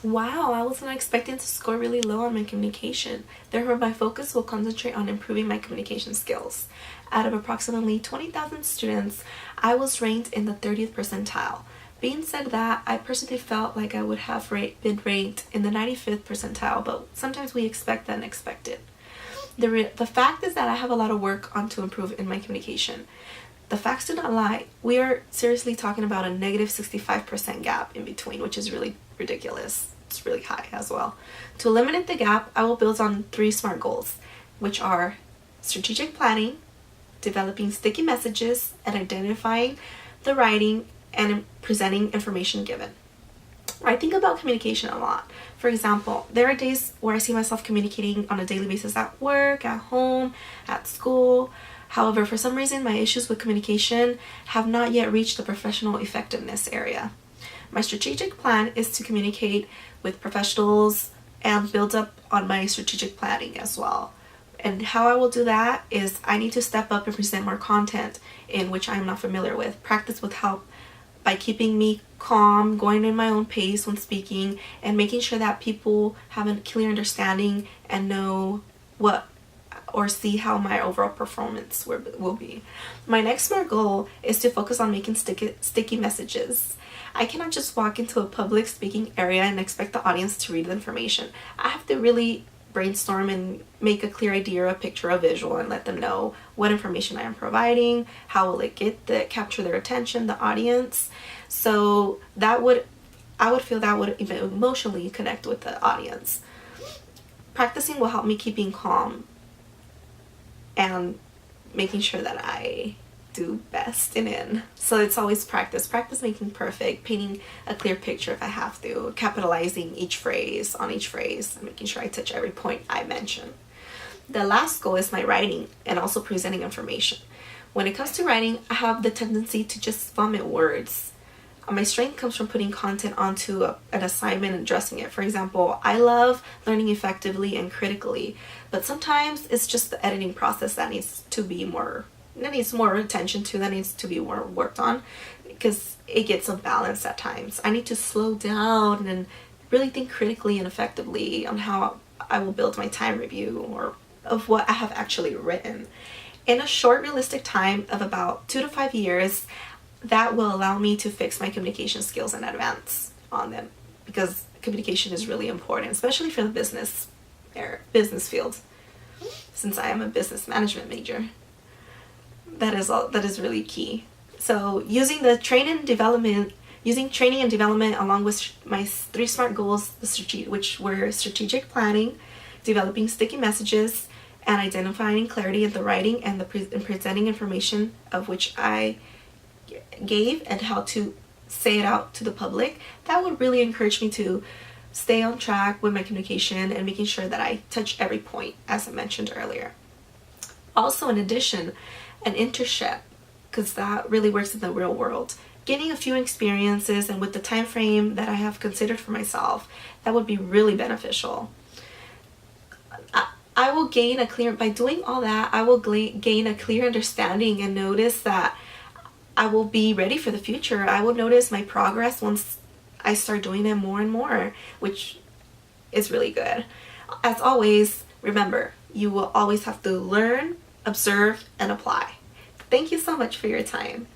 Wow, I was not expecting to score really low on my communication. Therefore, my focus will concentrate on improving my communication skills. Out of approximately 20,000 students, I was ranked in the 30th percentile. Being said that, I personally felt like I would have been ranked in the 95th percentile, but sometimes we expect the unexpected. The fact is that I have a lot of work on to improve in my communication. The facts do not lie. We are seriously talking about a negative 65% gap in between, which is really ridiculous. It's really high as well. To eliminate the gap, I will build on 3 SMART goals, which are strategic planning, developing sticky messages, and identifying the writing and presenting information given. I think about communication a lot. For example, there are days where I see myself communicating on a daily basis at work, at home, at school. However, for some reason, my issues with communication have not yet reached the professional effectiveness area. My strategic plan is to communicate with professionals and build up on my strategic planning as well. And how I will do that is I need to step up and present more content in which I am not familiar with. Practice with help by keeping me calm, going in my own pace when speaking, and making sure that people have a clear understanding and know what or see how my overall performance will be. My next SMART goal is to focus on making sticky messages. I cannot just walk into a public speaking area and expect the audience to read the information. I have to really brainstorm and make a clear idea, a picture, a visual, and let them know what information I am providing, how will it capture their attention, the audience. So I would feel that would even emotionally connect with the audience. Practicing will help me keeping calm and making sure that I do best in. So it's always practice making perfect, painting a clear picture if I have to, capitalizing each phrase, and making sure I touch every point I mention. The last goal is my writing and also presenting information. When it comes to writing, I have the tendency to just vomit words. My strength comes from putting content onto an assignment and addressing it. For example, I love learning effectively and critically, but sometimes it's just the editing process that needs more attention to, that needs to be more worked on, because it gets unbalanced at times. I need to slow down and really think critically and effectively on how I will build my time review or of what I have actually written. In a short, realistic time of about 2 to 5 years, that will allow me to fix my communication skills and advance on them, because communication is really important, especially for the business field, since I am a business management major. That is really key. So using training and development along with my 3 SMART goals, which were strategic planning, developing sticky messages, and identifying clarity in the writing and presenting information of which I gave and how to say it out to the public, that would really encourage me to stay on track with my communication and making sure that I touch every point, as I mentioned earlier. Also, in addition, an internship, because that really works in the real world. Gaining a few experiences and with the time frame that I have considered for myself, that would be really beneficial. I will gain by doing all that, I will gain a clear understanding and notice that I will be ready for the future. I will notice my progress once I start doing it more and more, which is really good. As always, remember, you will always have to learn, observe, and apply. Thank you so much for your time.